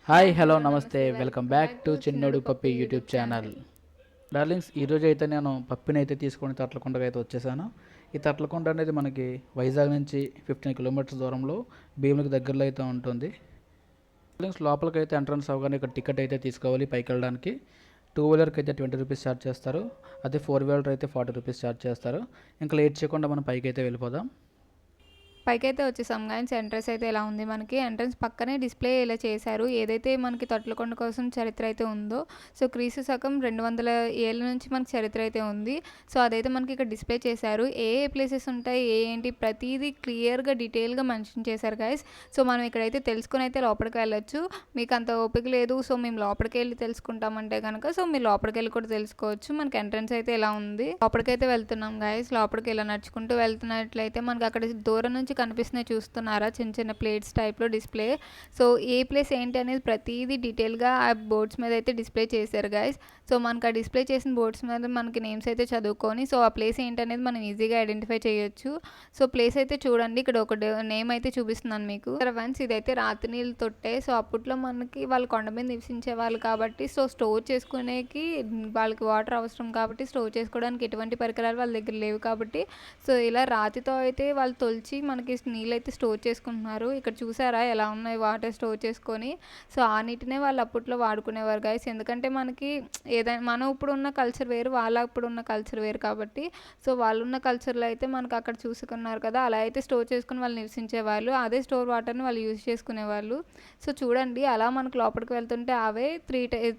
Hi hello నమస్తే welcome back to చిన్నోడు పప్పి YouTube channel. Darlings, ఈరోజు అయితే నేను పప్పిని అయితే తీసుకొని తట్లకొండకి అయితే వచ్చేసాను. ఈ తట్లకొండ అనేది మనకి వైజాగ్ నుంచి 15 కిలోమీటర్స్ దూరంలో భీములకు దగ్గరలో అయితే ఉంటుంది. డార్లింగ్స్, లోపలికి అయితే ఎంట్రన్స్ అవ్వగానే ఇక్కడ టికెట్ అయితే తీసుకోవాలి పైకి వెళ్ళడానికి. 2 వీలర్కి అయితే 20 రూపీస్ ఛార్జ్ చేస్తారు. అదే 4 వీలర్ అయితే 40 రూపీస్ ఛార్జ్ చేస్తారు. ఇంకా లేట్ చేయకుండా మనం పైకి అయితే వెళ్ళిపోదాం. పైకైతే వచ్చేసాం గాయస్. ఎంట్రన్స్ అయితే ఎలా ఉంది, మనకి ఎంట్రన్స్ పక్కనే డిస్ప్లే ఇలా చేశారు. ఏదైతే మనకి తొట్లకొండ కోసం చరిత్ర అయితే ఉందో, సో క్రీస్తు శకం 200 ఏళ్ళ నుంచి మనకి చరిత్ర అయితే ఉంది. సో అదైతే మనకి ఇక్కడ డిస్ప్లే చేశారు. ఏ ఏ ప్లేసెస్ ఉంటాయి, ఏంటి ప్రతిదీ క్లియర్గా డీటెయిల్గా మెన్షన్ చేశారు గాయస్. సో మనం ఇక్కడైతే తెలుసుకుని అయితే లోపలికి వెళ్ళొచ్చు. మీకు అంత ఓపిక లేదు, సో మేము లోపలికి వెళ్ళి తెలుసుకుంటామంటే కనుక సో మీరు లోపలికి వెళ్ళి కూడా తెలుసుకోవచ్చు. మనకి ఎంట్రన్స్ అయితే ఎలా ఉంది, లోపలికైతే వెళ్తున్నాం గాయస్. లోపలికి ఇలా నడుచుకుంటూ వెళ్తున్నట్లయితే మనకి అక్కడ దూరం నుంచి కనిపిస్తున్నాయి, చూస్తున్నారా, చిన్న చిన్న ప్లేట్స్ టైప్లో డిస్ప్లే. సో ఏ ప్లేస్ ఏంటి అనేది ప్రతిదీ డీటెయిల్గా ఆ బోర్డ్స్ మీద అయితే డిస్ప్లే చేశారు గైస్. సో మనకు ఆ డిస్ప్లే చేసిన బోర్డ్స్ మీద మనకి నేమ్స్ అయితే చదువుకొని సో ఆ ప్లేస్ ఏంటనేది మనం ఈజీగా ఐడెంటిఫై చేయొచ్చు. సో ప్లేస్ అయితే చూడండి, ఇక్కడ ఒక నేమ్ అయితే చూపిస్తున్నాను మీకు. వన్స్ ఇదైతే రాతి నీళ్ళు తొట్టే. సో అప్పట్లో మనకి వాళ్ళు కొండ మీద నివసించే వాళ్ళు కాబట్టి సో స్టోర్ చేసుకునేకి వాళ్ళకి వాటర్ అవసరం కాబట్టి స్టోర్ చేసుకోవడానికి ఎటువంటి పరికరాలు వాళ్ళ దగ్గర లేవు కాబట్టి సో ఇలా రాతితో అయితే వాళ్ళు తొలిచి మనకి నీళ్ళు అయితే స్టోర్ చేసుకుంటున్నారు. ఇక్కడ చూసారా ఎలా ఉన్నాయి వాటర్ స్టోర్ చేసుకొని. సో ఆ నీటినే వాళ్ళు అప్పట్లో వాడుకునేవారు గైస్. ఎందుకంటే మనకి ఏదైనా మనం ఇప్పుడు ఉన్న కల్చర్ వేరు, వాళ్ళ ఇప్పుడు ఉన్న కల్చర్ వేరు కాబట్టి సో వాళ్ళు ఉన్న కల్చర్లో అయితే మనకు అక్కడ చూసుకున్నారు కదా, అలా అయితే స్టోర్ చేసుకుని వాళ్ళు నివసించేవాళ్ళు. అదే స్టోర్ వాటర్ని వాళ్ళు యూజ్ చేసుకునేవాళ్ళు. సో చూడండి అలా మనకు లోపలికి వెళ్తుంటే అవే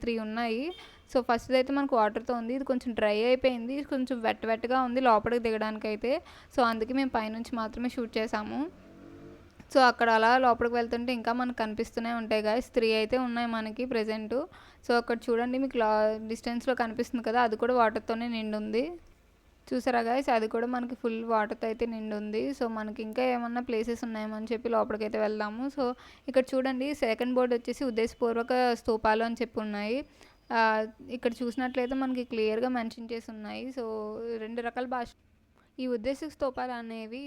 త్రీ ఉన్నాయి. సో ఫస్ట్ అయితే మనకు వాటర్తో ఉంది, ఇది కొంచెం డ్రై అయిపోయింది, కొంచెం వెట్గా ఉంది లోపలికి దిగడానికి అయితే. సో అందుకే మేము పైనుంచి మాత్రమే షూట్ చేసాము. సో అక్కడ అలా లోపలికి వెళ్తుంటే ఇంకా మనకు కనిపిస్తూనే ఉంటాయి గాయస్. 3 అయితే ఉన్నాయి మనకి ప్రెజెంట్. సో అక్కడ చూడండి మీకు డిస్టెన్స్లో కనిపిస్తుంది కదా, అది కూడా వాటర్తోనే నిండి ఉంది. చూసారా గాయస్, అది కూడా మనకి ఫుల్ వాటర్తో అయితే నిండి ఉంది. సో మనకి ఇంకా ఏమన్నా ప్లేసెస్ ఉన్నాయేమని చెప్పి లోపలికైతే వెళ్దాము. సో ఇక్కడ చూడండి సెకండ్ బోర్డు వచ్చేసి ఉద్దేశపూర్వక స్తూపాలు అని చెప్పి ఉన్నాయి. ఇక్కడ చూసినట్లయితే మనకి క్లియర్గా మెన్షన్ చేసి ఉన్నాయి. సో 2 రకాల భాష. ఈ ఉద్దేశ స్తూపాలు అనేవి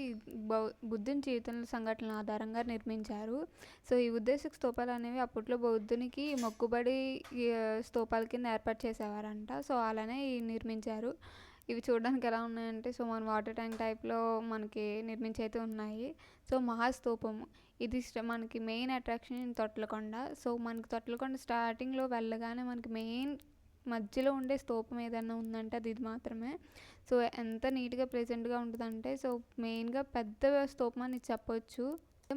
బుద్ధుని జీవితంలో సంఘటనల ఆధారంగా నిర్మించారు. సో ఈ ఉద్దేశ స్తూపాలు అనేవి అప్పట్లో బౌద్ధునికి మొక్కుబడి స్తూపాల కింద ఏర్పాటు చేసేవారంట. సో అలానే నిర్మించారు. ఇవి చూడడానికి ఎలా ఉన్నాయంటే సో మన వాటర్ ట్యాంక్ టైప్లో మనకి నిర్మించి అయితే ఉన్నాయి. సో మహాస్తూపము ఇది మనకి మెయిన్ అట్రాక్షన్ తొట్లకొండ. సో మనకి తొట్లకొండ స్టార్టింగ్లో వెళ్ళగానే మనకి మెయిన్ మధ్యలో ఉండే స్తూపం ఏదన్నా ఉందంటే అది ఇది మాత్రమే. సో ఎంత నీట్గా ప్రెజెంట్గా ఉంటుందంటే సో మెయిన్గా పెద్ద స్తూపం అని చెప్పొచ్చు.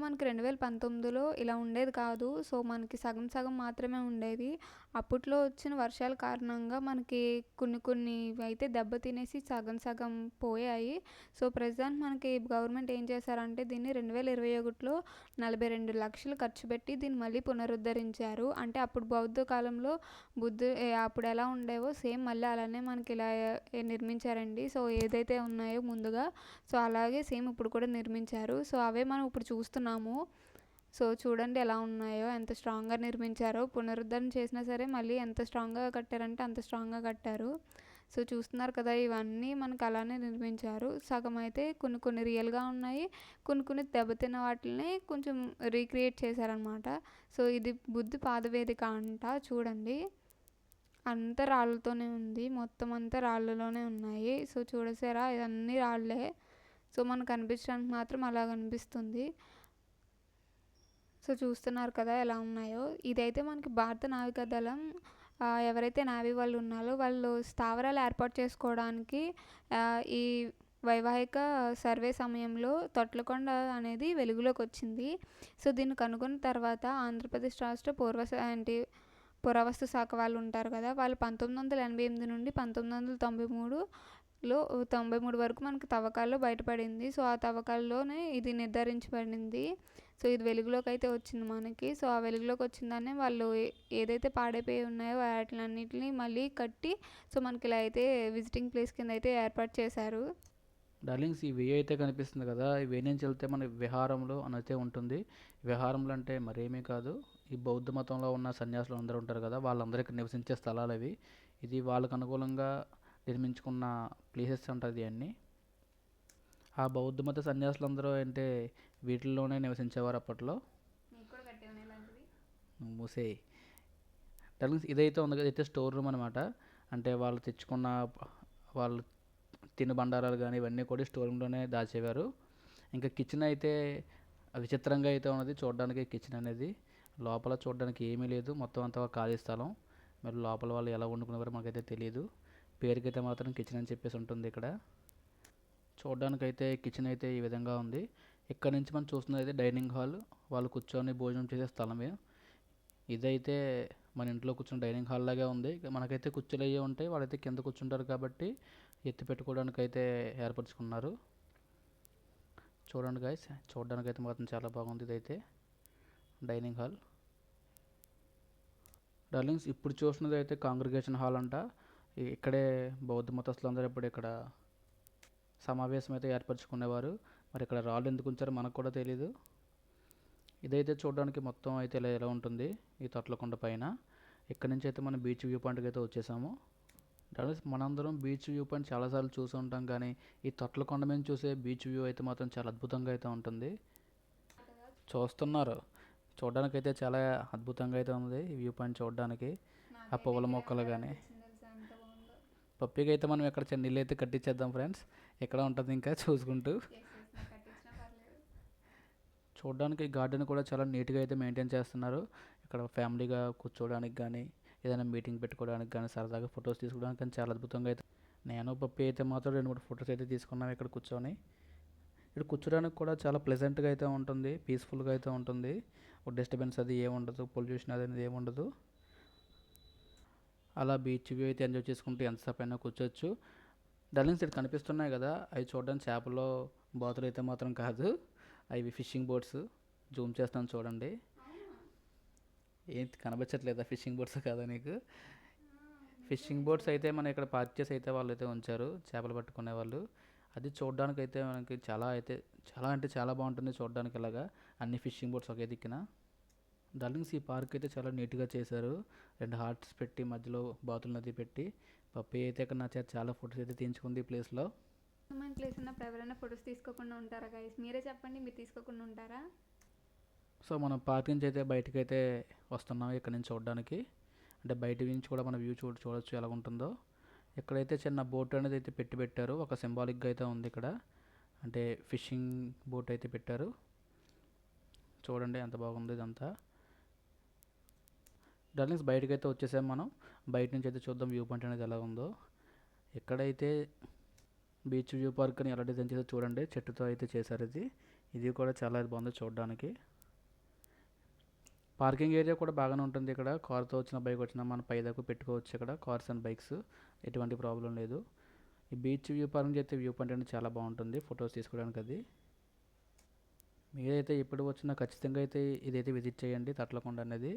మనకి 2019లో ఇలా ఉండేది కాదు. సో మనకి సగం సగం మాత్రమే ఉండేది. అప్పట్లో వచ్చిన వర్షాల కారణంగా మనకి కొన్ని అయితే దెబ్బతినేసి సగం సగం పోయాయి. సో ప్రజెంట్ మనకి గవర్నమెంట్ ఏం చేశారంటే దీన్ని 2021లో 42 లక్షలు ఖర్చు పెట్టి దీన్ని మళ్ళీ పునరుద్ధరించారు. అంటే అప్పుడు బౌద్ధ కాలంలో అప్పుడు ఎలా ఉండేవో సేమ్ మళ్ళీ అలానే మనకి ఇలా నిర్మించారండి. సో ఏదైతే ఉన్నాయో ముందుగా సో అలాగే సేమ్ ఇప్పుడు కూడా నిర్మించారు. సో అవే మనం ఇప్పుడు చూస్తున్నాము. సో చూడండి ఎలా ఉన్నాయో, ఎంత స్ట్రాంగ్గా నిర్మించారో. పునరుద్ధరణ చేసినా సరే మళ్ళీ ఎంత స్ట్రాంగ్గా కట్టారంటే అంత స్ట్రాంగ్గా కట్టారు. సో చూస్తున్నారు కదా, ఇవన్నీ మనకు అలానే నిర్మించారు. సగం అయితే కొన్ని రియల్గా ఉన్నాయి, కొన్ని దెబ్బతిన్న వాటిని కొంచెం రీక్రియేట్ చేశారనమాట. సో ఇది బుద్ధ పాదవేదిక అంట. చూడండి అంతా రాళ్ళతోనే ఉంది, మొత్తం అంతా రాళ్ళలోనే ఉన్నాయి. సో చూడసారా ఇవన్నీ రాళ్ళే. సో మనకు కనిపించడానికి మాత్రం అలా కనిపిస్తుంది. సో చూస్తున్నారు కదా ఎలా ఉన్నాయో. ఇదైతే మనకి భారత నావికాదళం ఎవరైతే నావీ వాళ్ళు ఉన్నారో వాళ్ళు స్థావరాలు ఏర్పాటు చేసుకోవడానికి ఈ వైవాహిక సర్వే సమయంలో తొట్లకొండ అనేది వెలుగులోకి వచ్చింది. సో దీన్ని కనుగొన్న తర్వాత ఆంధ్రప్రదేశ్ రాష్ట్ర పురావస్తు శాఖ వాళ్ళు ఉంటారు కదా, వాళ్ళు 1988 నుండి 1993 వరకు మనకి తవ్వకాల్లో బయటపడింది. సో ఆ తవ్వకాల్లోనే ఇది నిర్ధారించబడింది. సో ఇది వెలుగులోకి అయితే వచ్చింది మనకి. సో ఆ వెలుగులోకి వచ్చిందనే వాళ్ళు ఏదైతే పాడైపోయి ఉన్నాయో వాటిలన్నిటిని మళ్ళీ కట్టి సో మనకి ఇలా అయితే విజిటింగ్ ప్లేస్ కింద అయితే ఏర్పాటు చేశారు. డార్లింగ్స్, ఈ వే అయితే కనిపిస్తుంది కదా, ఈ వే నుంచి వెళ్తే మన విహారంలో అనైతే ఉంటుంది. విహారంలో అంటే మరేమీ కాదు, ఈ బౌద్ధ మతంలో ఉన్న సన్యాసులు అందరూ ఉంటారు కదా, వాళ్ళందరికీ నివసించే స్థలాలు అవి. ఇది వాళ్ళకు అనుకూలంగా నిర్మించుకున్న ప్లేసెస్ ఉంటుంది అన్నీ. ఆ బౌద్ధ మత సన్యాసులందరూ అంటే వీటిల్లోనే నివసించేవారు అప్పట్లో. మూసే డార్లింగ్స్ ఇదైతే ఉంది కదా, ఇదైతే స్టోర్ రూమ్ అనమాట. అంటే వాళ్ళు తెచ్చుకున్న వాళ్ళు తినుబండారాలు కానీ ఇవన్నీ కూడా స్టోర్ రూమ్లోనే దాచేవారు. ఇంకా కిచెన్ అయితే విచిత్రంగా అయితే ఉన్నది చూడడానికి. కిచెన్ అనేది లోపల చూడడానికి ఏమీ లేదు, మొత్తం అంతా ఖాళీ స్థలం. మరి లోపల వాళ్ళు ఎలా వండుకునేవారో మనకైతే తెలియదు. పేరుకైతే మాత్రం కిచెన్ అని చెప్పేసి ఉంటుంది ఇక్కడ. చూడడానికైతే కిచెన్ అయితే ఈ విధంగా ఉంది. ఇక్కడ నుంచి మనం చూస్తున్నది అయితే డైనింగ్ హాల్, వాళ్ళు కూర్చొని భోజనం చేసే స్థలమే. ఇదైతే మన ఇంట్లో కూర్చున్న డైనింగ్ హాల్ లాగే ఉంది. మనకైతే కుర్చీలు అయ్యే ఉంటాయి, వాళ్ళైతే కింద కూర్చుంటారు కాబట్టి ఎత్తి పెట్టుకోవడానికి అయితే ఏర్పరచుకున్నారు. చూడండి గైస్, చూడడానికి అయితే మాత్రం చాలా బాగుంది. ఇదైతే డైనింగ్ హాల్. డార్లింగ్స్ ఇప్పుడు చూస్తున్నది అయితే కాంగ్రిగేషన్ హాల్ అంట. ఇక్కడే బౌద్ధ మతస్థులందరూ ఇప్పుడు ఇక్కడ సమావేశం అయితే ఏర్పరచుకునేవారు. మరి ఇక్కడ రాళ్ళు ఎందుకు ఉంచారో మనకు కూడా తెలియదు. ఇదైతే చూడడానికి మొత్తం అయితే ఇలా ఉంటుంది ఈ తొట్లకొండ పైన. ఇక్కడ నుంచి అయితే మనం బీచ్ వ్యూ పాయింట్కి అయితే వచ్చేసాము. డార్లింగ్స్ మనందరం బీచ్ వ్యూ పాయింట్ చాలాసార్లు చూసి ఉంటాం, కానీ ఈ తొట్లకొండ మీద చూసే బీచ్ వ్యూ అయితే మాత్రం చాలా అద్భుతంగా అయితే ఉంటుంది. చూస్తున్నారు, చూడడానికి అయితే చాలా అద్భుతంగా అయితే ఉంది ఈ వ్యూ పాయింట్ చూడడానికి. ఆ పువ్వుల మొక్కలు కానీ పప్పికి అయితే మనం ఇక్కడ చిన్న ఇల్లు అయితే కట్టించేద్దాం ఫ్రెండ్స్. ఎక్కడ ఉంటుంది ఇంకా చూసుకుంటూ. చూడడానికి గార్డెన్ కూడా చాలా నీట్గా అయితే మెయింటైన్ చేస్తున్నారు. ఇక్కడ ఫ్యామిలీగా కూర్చోవడానికి కానీ ఏదైనా మీటింగ్ పెట్టుకోవడానికి కానీ సరదాగా ఫొటోస్ తీసుకోవడానికి కానీ చాలా అద్భుతంగా అయితే. నేను పప్పి అయితే మాత్రం 2-3 ఫొటోస్ అయితే తీసుకున్నాం ఇక్కడ కూర్చొని. ఇక్కడ కూర్చోడానికి కూడా చాలా ప్లెజెంట్గా అయితే ఉంటుంది, పీస్ఫుల్గా అయితే ఉంటుంది. ఒక డిస్టర్బెన్స్ అది ఏముండదు, పొల్యూషన్ అది అనేది ఏముండదు. అలా బీచ్ వ్యూ అయితే ఎంజాయ్ చేసుకుంటూ ఎంతసేపు అయినా కూర్చోవచ్చు. డార్లింగ్స్ ఇక్కడ కనిపిస్తున్నాయి కదా, అవి చూడడానికి చేపలు బాతులు అయితే మాత్రం కాదు, అవి ఫిషింగ్ బోట్స్. జూమ్ చేస్తాను చూడండి. ఏంటి కనబచ్చట్లేదా ఫిషింగ్ బోట్స్ కాదా నీకు? ఫిషింగ్ బోట్స్ అయితే మనం ఇక్కడ పార్క్ చేసి అయితే వాళ్ళు అయితే ఉంచారు, చేపలు పట్టుకునే వాళ్ళు. అది చూడడానికి అయితే మనకి చాలా అంటే చాలా బాగుంటుంది చూడడానికి. ఇలాగా అన్ని ఫిషింగ్ బోట్స్ ఒకే దిక్కున. డార్లింగ్స్ ఈ పార్క్ అయితే చాలా నీట్గా చేశారు. 2 హార్ట్స్ పెట్టి మధ్యలో బాతుల నది పెట్టి. పప్పి అయితే ఇక్కడ నా చేత చాలా ఫొటోస్ అయితే తీయించుకుంది ఈ ప్లేస్లో. మన ప్లేస్ ఉన్నప్పుడు ఎవరైనా ఫొటోస్ తీసుకోకుండా ఉంటారా గైస్? మీరే చెప్పండి, మీరు తీసుకోకుండా ఉంటారా? సో మనం పార్క్ నుంచి అయితే బయటకు అయితే వస్తున్నాం ఇక్కడ నుంచి చూడడానికి. అంటే బయట నుంచి కూడా మన వ్యూ చూడొచ్చు ఎలా ఉంటుందో. ఇక్కడైతే చిన్న బోట్ అనేది అయితే పెట్టారు, ఒక సింబాలిక్గా అయితే ఉంది ఇక్కడ. అంటే ఫిషింగ్ బోట్ అయితే పెట్టారు. చూడండి ఎంత బాగుంది ఇదంతా. డార్లింగ్స్ బయటకు అయితే వచ్చేసాం మనం. బయట నుంచి అయితే చూద్దాం వ్యూ పాయింట్ అనేది ఎలా ఉందో. ఎక్కడైతే బీచ్ వ్యూ పార్క్ అని ఎలా డిజైన్ చేసి చూడండి, చెట్టుతో అయితే చేశారు. ఇది కూడా చాలా బాగుంది చూడడానికి. పార్కింగ్ ఏరియా కూడా బాగానే ఉంటుంది ఇక్కడ. కార్తో వచ్చిన బైక్ వచ్చినా మన పై దాకా పెట్టుకోవచ్చు ఇక్కడ, కార్స్ అండ్ బైక్స్. ఎటువంటి ప్రాబ్లం లేదు. ఈ బీచ్ వ్యూ పార్కింగ్ అయితే వ్యూ పాయింట్ అనేది చాలా బాగుంటుంది ఫొటోస్ తీసుకోవడానికి. అది మీరైతే ఎప్పుడు వచ్చినా ఖచ్చితంగా అయితే ఇదైతే విజిట్ చేయండి, తట్లకొండ అనేది.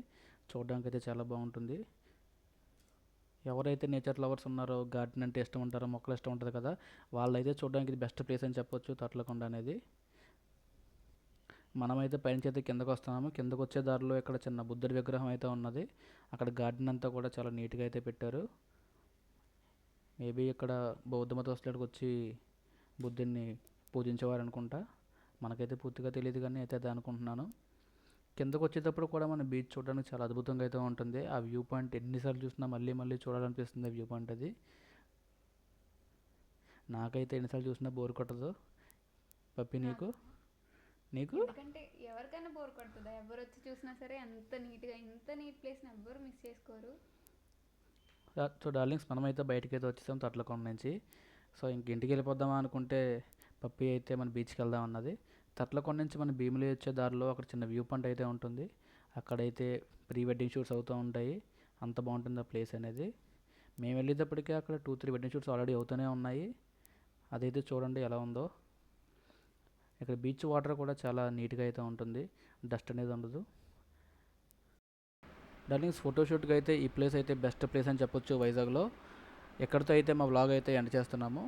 చూడడానికి అయితే చాలా బాగుంటుంది. ఎవరైతే నేచర్ లవర్స్ ఉన్నారో, గార్డెన్ అంటే ఇష్టం ఉంటారో, మొక్కలు ఇష్టం ఉంటుంది కదా, వాళ్ళైతే చూడడానికి ఇది బెస్ట్ ప్లేస్ అని చెప్పొచ్చు తట్లకొండ అనేది. మనమైతే పైనుంచి అయితే కిందకు వస్తున్నాము. కిందకు వచ్చే దారిలో ఇక్కడ చిన్న బుద్ధుడి విగ్రహం అయితే ఉన్నది. అక్కడ గార్డెన్ అంతా కూడా చాలా నీట్గా అయితే పెట్టారు. మేబీ ఇక్కడ బౌద్ధ మతస్థులకు వచ్చి బుద్ధుడిని పూజించేవారు అనుకుంటా. మనకైతే పూర్తిగా తెలియదు, కానీ అయితే అదే అనుకుంటున్నాను. కిందకు వచ్చేటప్పుడు కూడా మన బీచ్ చూడడానికి చాలా అద్భుతంగా అయితే ఉంటుంది. ఆ వ్యూ పాయింట్ ఎన్నిసార్లు చూసినా మళ్ళీ మళ్ళీ చూడాలనిపిస్తుంది ఆ వ్యూ పాయింట్ అది. నాకైతే ఎన్నిసార్లు చూసినా బోర్ కొట్టదు. పప్పి నీకు? ఎందుకంటే ఎవరికైనా బోర్ కొడుతుందా? ఎవరు వచ్చి చూసినా సరే అంత నీట్గా, ఇంత నీట్ ప్లేస్ని ఎవ్వరు మిస్ చేసుకోరు. సో డార్లింగ్స్ మనమైతే బయటకైతే వచ్చేసాం తట్లకొండ నుంచి. సో ఇంటికి వెళ్ళిపోద్దామా అనుకుంటే పప్పి అయితే మన బీచ్కి వెళ్దాం అన్నది. తట్లకొండ నుంచి మన భీమిలి వచ్చే దారిలో అక్కడ చిన్న వ్యూ పాయింట్ అయితే ఉంటుంది. అక్కడైతే ప్రీ వెడ్డింగ్ షూట్స్ అవుతూ ఉంటాయి. అంత బాగుంటుంది ఆ ప్లేస్ అనేది. మేము వెళ్ళేటప్పటికే అక్కడ 2-3 వెడ్డింగ్ షూట్స్ ఆల్రెడీ అవుతూనే ఉన్నాయి. అదైతే చూడండి ఎలా ఉందో. ఇక్కడ బీచ్ వాటర్ కూడా చాలా నీట్గా అయితే ఉంటుంది, డస్ట్ అనేది ఉండదు. డార్లింగ్స్ ఫోటోషూట్కి అయితే ఈ ప్లేస్ అయితే బెస్ట్ ప్లేస్ అని చెప్పొచ్చు వైజాగ్లో. ఎక్కడితో అయితే మా వ్లాగ్ అయితే ఎండ్ చేస్తున్నాము.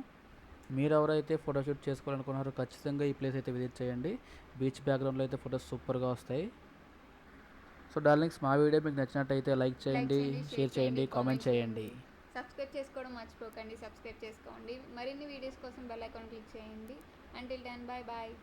మీరు ఎవరైతే ఫోటోషూట్ చేసుకోవాలనుకున్నారో ఖచ్చితంగా ఈ ప్లేస్ అయితే విజిట్ చేయండి. బీచ్ బ్యాక్గ్రౌండ్లో అయితే ఫొటోస్ సూపర్గా వస్తాయి. సో డార్లింగ్స్ మా వీడియో మీకు నచ్చినట్టయితే లైక్ చేయండి, షేర్ చేయండి, కామెంట్ చేయండి. సబ్స్క్రైబ్ చేసుకోవడం మర్చిపోకండి. సబ్స్క్రైబ్ చేసుకోండి. మరిన్ని వీడియోస్ కోసం బెల్ ఐకాన్ క్లిక్ చేయండి. Until then, bye bye.